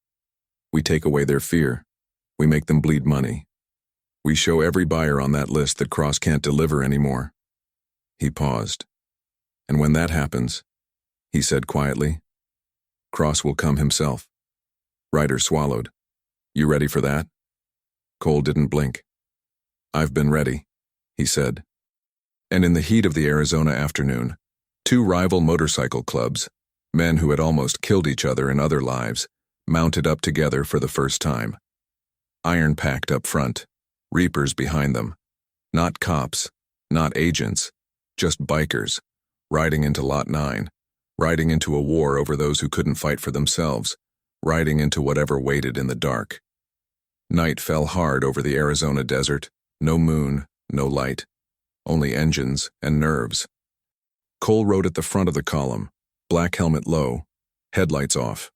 We take away their fear. We make them bleed money. We show every buyer on that list that Cross can't deliver anymore. He paused. And when that happens, he said quietly, Cross will come himself. Ryder swallowed. You ready for that? Cole didn't blink. I've been ready, he said. And in the heat of the Arizona afternoon, two rival motorcycle clubs, men who had almost killed each other in other lives, mounted up together for the first time. Iron packed up front, reapers behind them. Not cops, not agents, just bikers, riding into Lot 9, riding into a war over those who couldn't fight for themselves, riding into whatever waited in the dark. Night fell hard over the Arizona desert, no moon, no light, only engines and nerves. Cole rode at the front of the column, black helmet low, headlights off.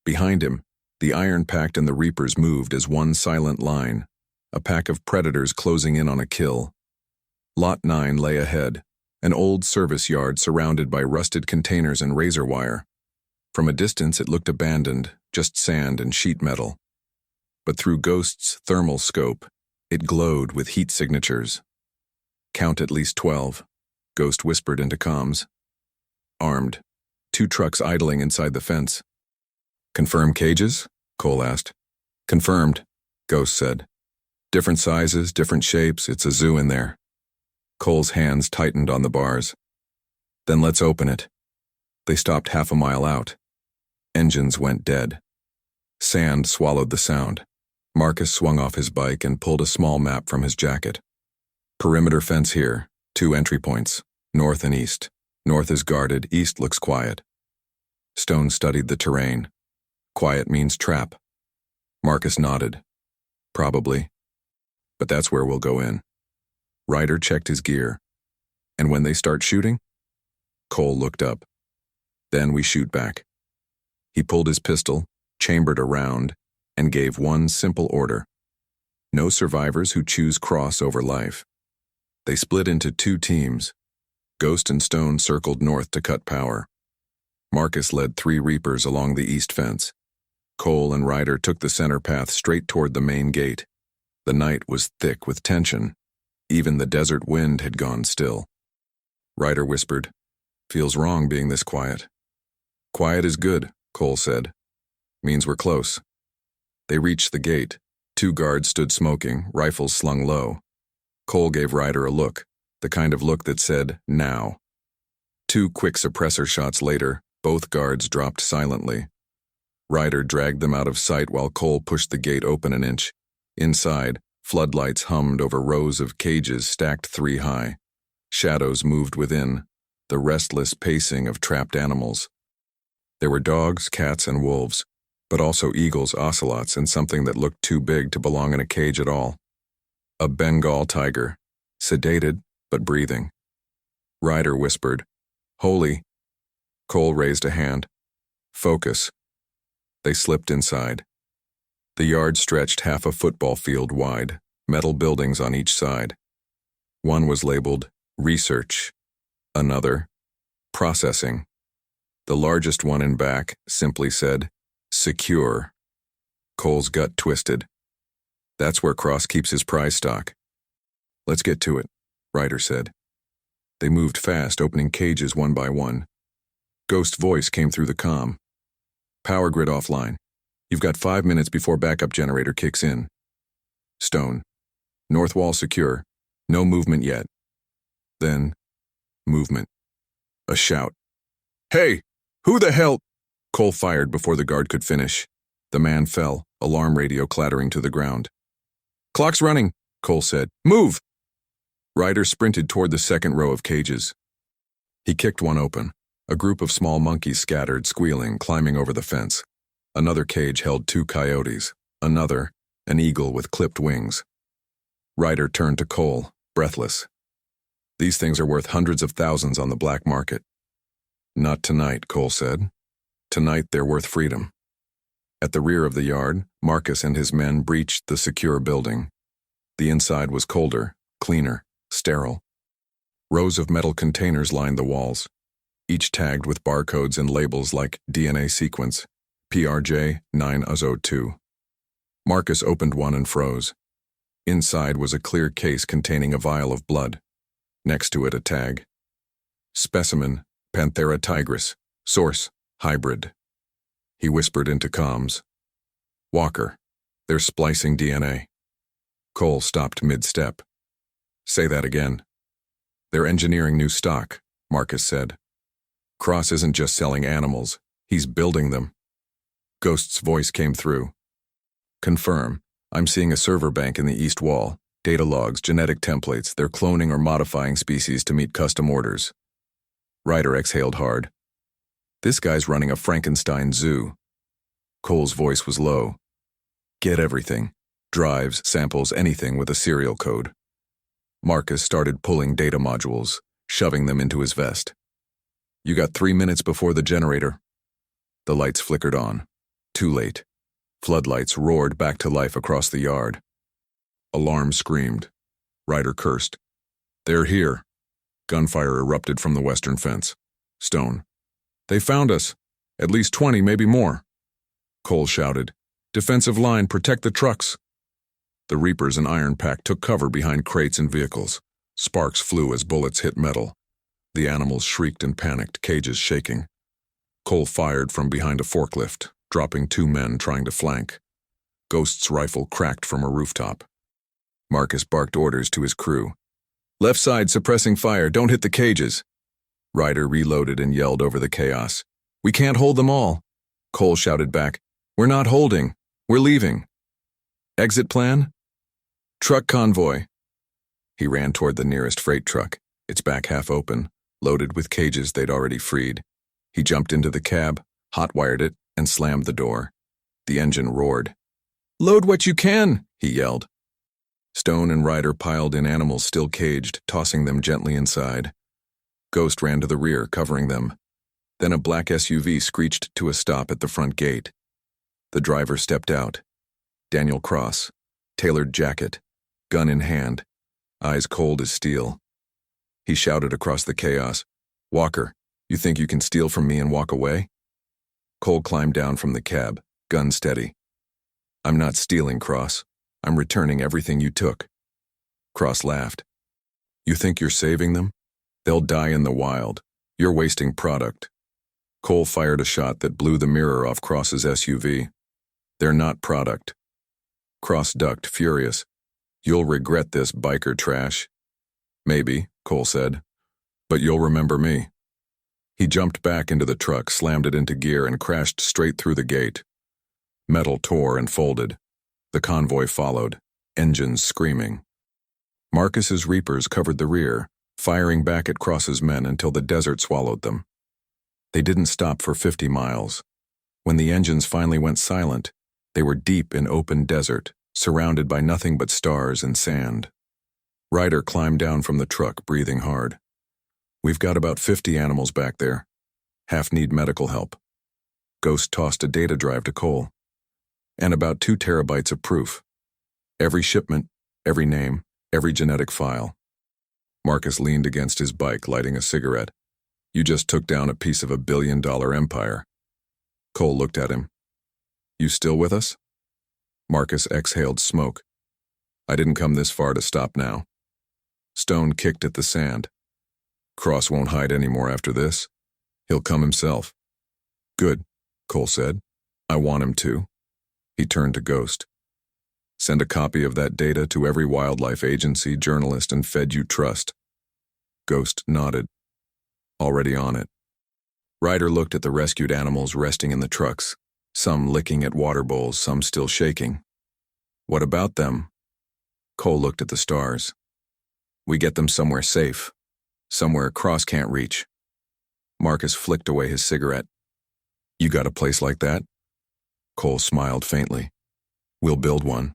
Behind him, the iron pact and the reapers moved as one silent line, a pack of predators closing in on a kill. Lot 9 lay ahead, an old service yard surrounded by rusted containers and razor wire. From a distance it looked abandoned, just sand and sheet metal. But through Ghost's thermal scope, it glowed with heat signatures. Count at least 12, Ghost whispered into comms. Armed, 2 trucks idling inside the fence. Confirm cages? Cole asked. Confirmed, Ghost said. Different sizes, different shapes, it's a zoo in there. Cole's hands tightened on the bars. Then let's open it. They stopped half a mile out. Engines went dead. Sand swallowed the sound. Marcus swung off his bike and pulled a small map from his jacket. Perimeter fence here, 2 entry points, north and east. North is guarded, east looks quiet. Stone studied the terrain. Quiet means trap. Marcus nodded. Probably. But that's where we'll go in. Ryder checked his gear. And when they start shooting? Cole looked up. Then we shoot back. He pulled his pistol, chambered a round, and gave one simple order. No survivors who choose Cross over life. They split into 2 teams. Ghost and Stone circled north to cut power. Marcus led 3 reapers along the east fence. Cole and Ryder took the center path straight toward the main gate. The night was thick with tension. Even the desert wind had gone still. Ryder whispered, Feels wrong being this quiet. Quiet is good, Cole said. Means we're close. They reached the gate. 2 guards stood smoking, rifles slung low. Cole gave Ryder a look, the kind of look that said, now. 2 quick suppressor shots later, both guards dropped silently. Ryder dragged them out of sight while Cole pushed the gate open an inch. Inside, floodlights hummed over rows of cages stacked 3 high. Shadows moved within, the restless pacing of trapped animals. There were dogs, cats, and wolves, but also eagles, ocelots, and something that looked too big to belong in a cage at all. A Bengal tiger, sedated but breathing. Ryder whispered, Holy. Cole raised a hand. Focus. They slipped inside. The yard stretched half a football field wide, metal buildings on each side. One was labeled Research, another Processing. The largest one in back simply said, Secure. Cole's gut twisted. That's where Cross keeps his prize stock. Let's get to it, Ryder said. They moved fast, opening cages one by one. Ghost voice came through the comm. Power grid offline. You've got 5 minutes before backup generator kicks in. Stone. North wall secure. No movement yet. Then, movement. A shout. Hey! Who the hell? Cole fired before the guard could finish. The man fell, alarm radio clattering to the ground. Clock's running, Cole said. Move! Ryder sprinted toward the second row of cages. He kicked one open. A group of small monkeys scattered, squealing, climbing over the fence. Another cage held 2 coyotes. Another, an eagle with clipped wings. Ryder turned to Cole, breathless. These things are worth hundreds of thousands on the black market. Not tonight, Cole said. Tonight they're worth freedom. At the rear of the yard, Marcus and his men breached the secure building. The inside was colder, cleaner, sterile. Rows of metal containers lined the walls, each tagged with barcodes and labels like DNA sequence, PRJ9-AZO2. Marcus opened one and froze. Inside was a clear case containing a vial of blood. Next to it a tag. Specimen, Panthera tigris. Source, hybrid. He whispered into comms. Walker, they're splicing DNA. Cole stopped mid-step. Say that again. They're engineering new stock, Marcus said. Cross isn't just selling animals, he's building them. Ghost's voice came through. Confirm. I'm seeing a server bank in the east wall. Data logs, genetic templates, they're cloning or modifying species to meet custom orders. Ryder exhaled hard. This guy's running a Frankenstein zoo. Cole's voice was low. Get everything. Drives, samples, anything with a serial code. Marcus started pulling data modules, shoving them into his vest. You got 3 minutes before the generator. The lights flickered on. Too late. Floodlights roared back to life across the yard. Alarm screamed. Ryder cursed. They're here. Gunfire erupted from the western fence. Stone. They found us. At least 20, maybe more. Cole shouted. Defensive line, protect the trucks. The Reapers and Iron Pack took cover behind crates and vehicles. Sparks flew as bullets hit metal. The animals shrieked and panicked, cages shaking. Cole fired from behind a forklift, dropping 2 men trying to flank. Ghost's rifle cracked from a rooftop. Marcus barked orders to his crew. Left side suppressing fire, don't hit the cages. Ryder reloaded and yelled over the chaos. We can't hold them all. Cole shouted back. We're not holding. We're leaving. Exit plan? Truck convoy. He ran toward the nearest freight truck, its back half open, loaded with cages they'd already freed. He jumped into the cab, hot-wired it, and slammed the door. The engine roared. Load what you can, he yelled. Stone and Ryder piled in animals still caged, tossing them gently inside. Ghost ran to the rear, covering them. Then a black SUV screeched to a stop at the front gate. The driver stepped out. Daniel Cross, tailored jacket, gun in hand, eyes cold as steel. He shouted across the chaos, Walker, you think you can steal from me and walk away? Cole climbed down from the cab, gun steady. I'm not stealing, Cross. I'm returning everything you took. Cross laughed. You think you're saving them? They'll die in the wild. You're wasting product. Cole fired a shot that blew the mirror off Cross's SUV. They're not product. Cross ducked, furious. You'll regret this, biker trash. Maybe, Cole said. But you'll remember me. He jumped back into the truck, slammed it into gear, and crashed straight through the gate. Metal tore and folded. The convoy followed, engines screaming. Marcus's Reapers covered the rear, firing back at Cross's men until the desert swallowed them. They didn't stop for 50 miles. When the engines finally went silent, they were deep in open desert, surrounded by nothing but stars and sand. Ryder climbed down from the truck, breathing hard. We've got about 50 animals back there. Half need medical help. Ghost tossed a data drive to Cole. And about 2 terabytes of proof. Every shipment, every name, every genetic file. Marcus leaned against his bike, lighting a cigarette. You just took down a piece of $1 billion empire. Cole looked at him. You still with us? Marcus exhaled smoke. I didn't come this far to stop now. Stone kicked at the sand. Cross won't hide anymore after this. He'll come himself. Good, Cole said. I want him to. He turned to Ghost. Send a copy of that data to every wildlife agency, journalist, and Fed you trust. Ghost nodded. Already on it. Ryder looked at the rescued animals resting in the trucks, some licking at water bowls, some still shaking. What about them? Cole looked at the stars. We get them somewhere safe, somewhere Cross can't reach. Marcus flicked away his cigarette. You got a place like that? Cole smiled faintly. We'll build one.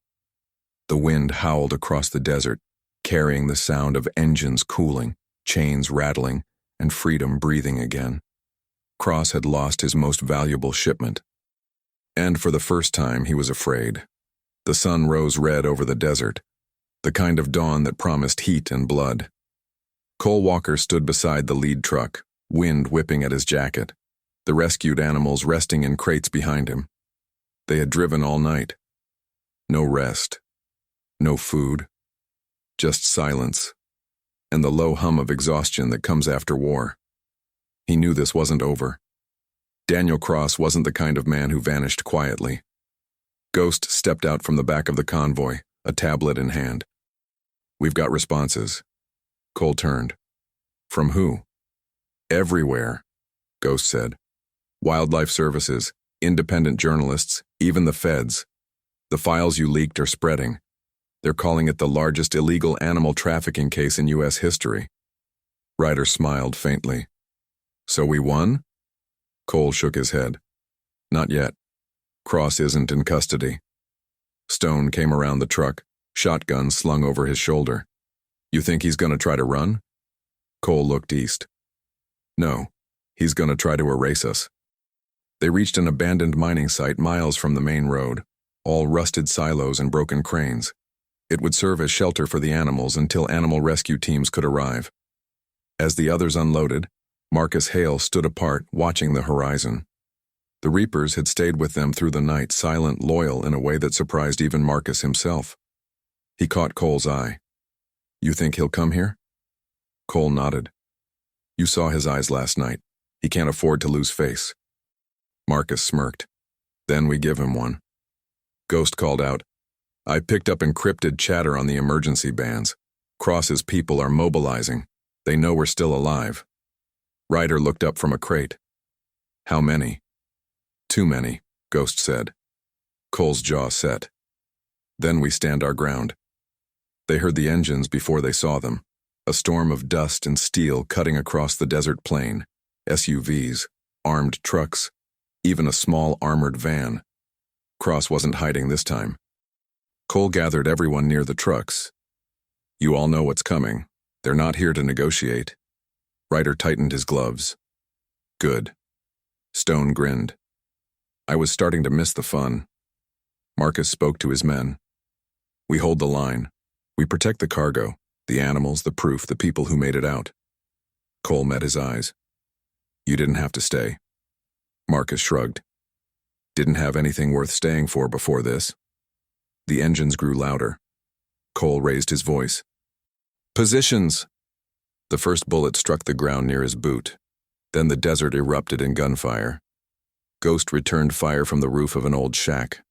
The wind howled across the desert, carrying the sound of engines cooling, chains rattling, and freedom breathing again. Cross had lost his most valuable shipment. And for the first time, he was afraid. The sun rose red over the desert. the kind of dawn that promised heat and blood. Cole Walker stood beside the lead truck, wind whipping at his jacket, the rescued animals resting in crates behind him. They had driven all night. No rest, no food, just silence, and the low hum of exhaustion that comes after war. He knew this wasn't over. Daniel Cross wasn't the kind of man who vanished quietly. Ghost stepped out from the back of the convoy, a tablet in hand. "We've got responses." Cole turned. "From who?" "Everywhere," Ghost said. "Wildlife services, independent journalists, even the feds. The files you leaked are spreading. They're calling it the largest illegal animal trafficking case in U.S. history." Ryder smiled faintly. "So we won?" Cole shook his head. "Not yet. Cross isn't in custody." Stone came around the truck, shotgun slung over his shoulder. "You think he's gonna try to run?" Cole looked east. "No, he's gonna try to erase us." They reached an abandoned mining site miles from the main road, all rusted silos and broken cranes. It would serve as shelter for the animals until animal rescue teams could arrive. As the others unloaded, Marcus Hale stood apart, watching the horizon. The Reapers had stayed with them through the night, silent, loyal in a way that surprised even Marcus himself. He caught Cole's eye. "You think he'll come here?" Cole nodded. "You saw his eyes last night. He can't afford to lose face." Marcus smirked. "Then we give him one." Ghost called out, "I picked up encrypted chatter on the emergency bands. Cross's people are mobilizing. They know we're still alive." Ryder looked up from a crate. "How many?" "Too many," Ghost said. Cole's jaw set. "Then we stand our ground." They heard the engines before they saw them, a storm of dust and steel cutting across the desert plain, SUVs, armed trucks, even a small armored van. Cross wasn't hiding this time. Cole gathered everyone near the trucks. "You all know what's coming. They're not here to negotiate." Ryder tightened his gloves. "Good." Stone grinned. "I was starting to miss the fun." Marcus spoke to his men. "We hold the line. We protect the cargo, the animals, the proof, the people who made it out." Cole met his eyes. "You didn't have to stay." Marcus shrugged. "Didn't have anything worth staying for before this." The engines grew louder. Cole raised his voice. "Positions!" The first bullet struck the ground near his boot. Then the desert erupted in gunfire. Ghost returned fire from the roof of an old shack.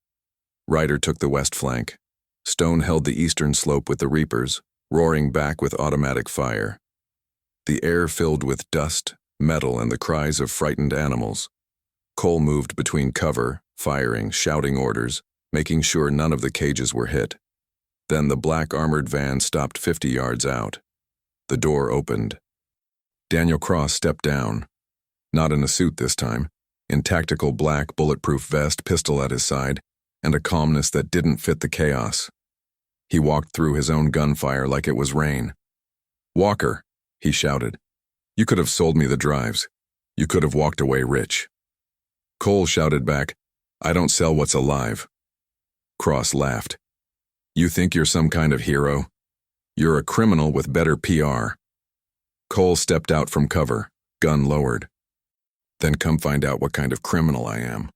Ryder took the west flank. Stone held the eastern slope with the Reapers, roaring back with automatic fire. The air filled with dust, metal, and the cries of frightened animals. Cole moved between cover, firing, shouting orders, making sure none of the cages were hit. Then the black armored van stopped 50 yards out. The door opened. Daniel Cross stepped down. Not in a suit this time, in tactical black bulletproof vest, pistol at his side, and a calmness that didn't fit the chaos. He walked through his own gunfire like it was rain. "Walker," he shouted, "you could have sold me the drives. You could have walked away rich." Cole shouted back, "I don't sell what's alive." Cross laughed. "You think you're some kind of hero? You're a criminal with better PR." Cole stepped out from cover, gun lowered. "Then come find out what kind of criminal I am."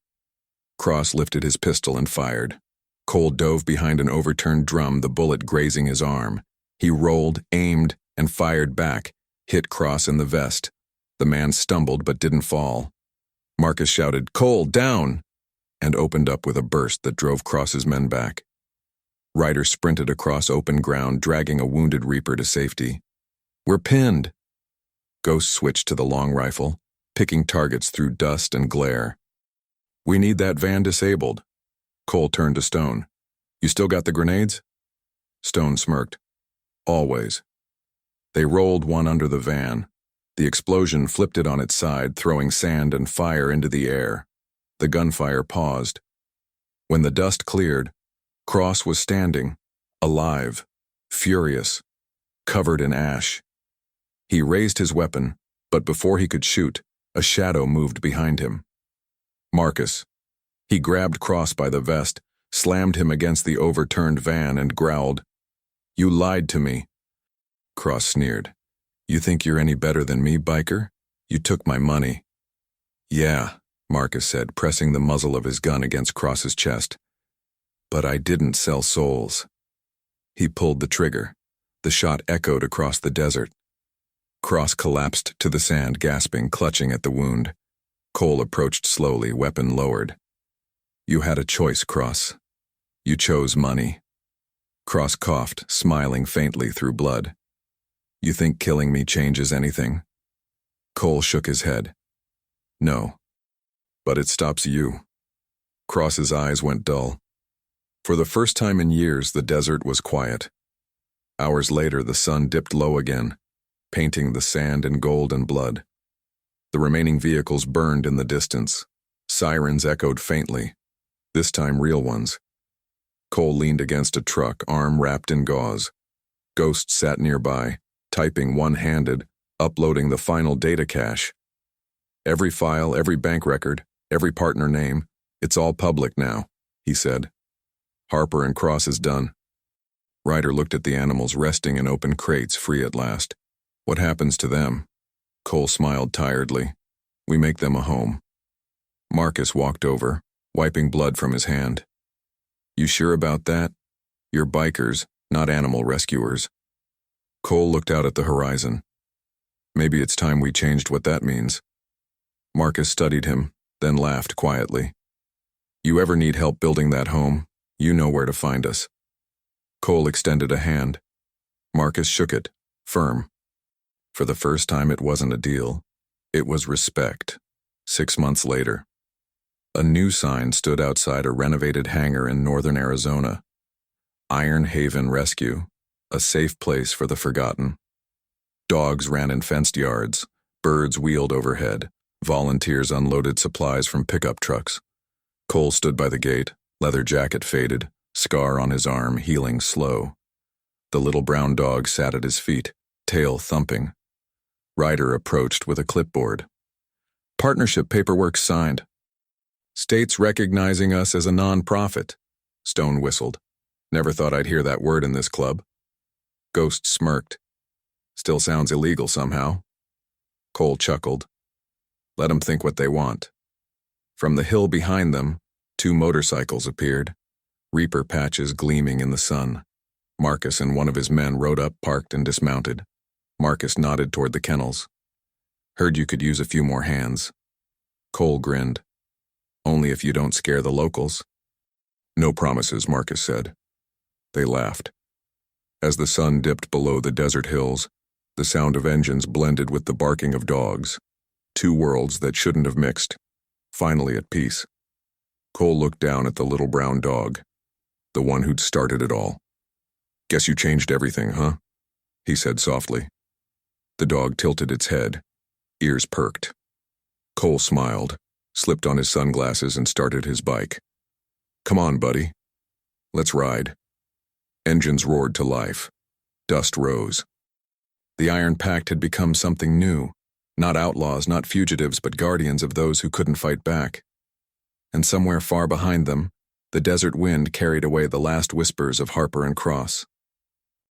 Cross lifted his pistol and fired. Cole dove behind an overturned drum, the bullet grazing his arm. He rolled, aimed, and fired back, hit Cross in the vest. The man stumbled but didn't fall. Marcus shouted, "Cole, down!" and opened up with a burst that drove Cross's men back. Ryder sprinted across open ground, dragging a wounded Reaper to safety. "We're pinned!" Ghost switched to the long rifle, picking targets through dust and glare. "We need that van disabled." Cole turned to Stone. "You still got the grenades?" Stone smirked. "Always." They rolled one under the van. The explosion flipped it on its side, throwing sand and fire into the air. The gunfire paused. When the dust cleared, Cross was standing, alive, furious, covered in ash. He raised his weapon, but before he could shoot, a shadow moved behind him. Marcus. He grabbed Cross by the vest, slammed him against the overturned van, and growled, You lied to me. Cross sneered. You think you're any better than me, biker? You took my money. Yeah, Marcus said, pressing the muzzle of his gun against Cross's chest. But I didn't sell souls. He pulled the trigger. The shot echoed across the desert. Cross collapsed to the sand, gasping, clutching at the wound. Cole approached slowly, weapon lowered. You had a choice, Cross. You chose money. Cross coughed, smiling faintly through blood. You think killing me changes anything? Cole shook his head. No. But it stops you. Cross's eyes went dull. For the first time in years, the desert was quiet. Hours later, the sun dipped low again, painting the sand in gold and blood. The remaining vehicles burned in the distance. Sirens echoed faintly, this time real ones. Cole leaned against a truck, arm wrapped in gauze. Ghost sat nearby, typing one-handed, uploading the final data cache. Every file, every bank record, every partner name, it's all public now, he said. Harper and Cross is done. Ryder looked at the animals resting in open crates, free at last. What happens to them? Cole smiled tiredly. We make them a home. Marcus walked over, wiping blood from his hand. You sure about that? You're bikers, not animal rescuers. Cole looked out at the horizon. Maybe it's time we changed what that means. Marcus studied him, then laughed quietly. You ever need help building that home, you know where to find us. Cole extended a hand. Marcus shook it, firm. For the first time, it wasn't a deal. It was respect. 6 months later. A new sign stood outside a renovated hangar in northern Arizona. Iron Haven Rescue, a safe place for the forgotten. Dogs ran in fenced yards, birds wheeled overhead, volunteers unloaded supplies from pickup trucks. Cole stood by the gate, leather jacket faded, scar on his arm, healing slow. The little brown dog sat at his feet, tail thumping. Ryder approached with a clipboard. Partnership paperwork signed. States recognizing us as a non-profit. Stone whistled. Never thought I'd hear that word in this club. Ghost smirked. Still sounds illegal somehow. Cole chuckled. Let them think what they want. From the hill behind them, 2 motorcycles appeared, reaper patches gleaming in the sun. Marcus and one of his men rode up, parked, and dismounted. Marcus nodded toward the kennels. Heard you could use a few more hands. Cole grinned. Only if you don't scare the locals. No promises, Marcus said. They laughed. As the sun dipped below the desert hills, the sound of engines blended with the barking of dogs. 2 worlds that shouldn't have mixed, finally at peace. Cole looked down at the little brown dog, the one who'd started it all. Guess you changed everything, huh? He said softly. The dog tilted its head, ears perked. Cole smiled, slipped on his sunglasses and started his bike. Come on, buddy. Let's ride. Engines roared to life. Dust rose. The Iron Pact had become something new. Not outlaws, not fugitives, but guardians of those who couldn't fight back. And somewhere far behind them, the desert wind carried away the last whispers of Harper and Cross.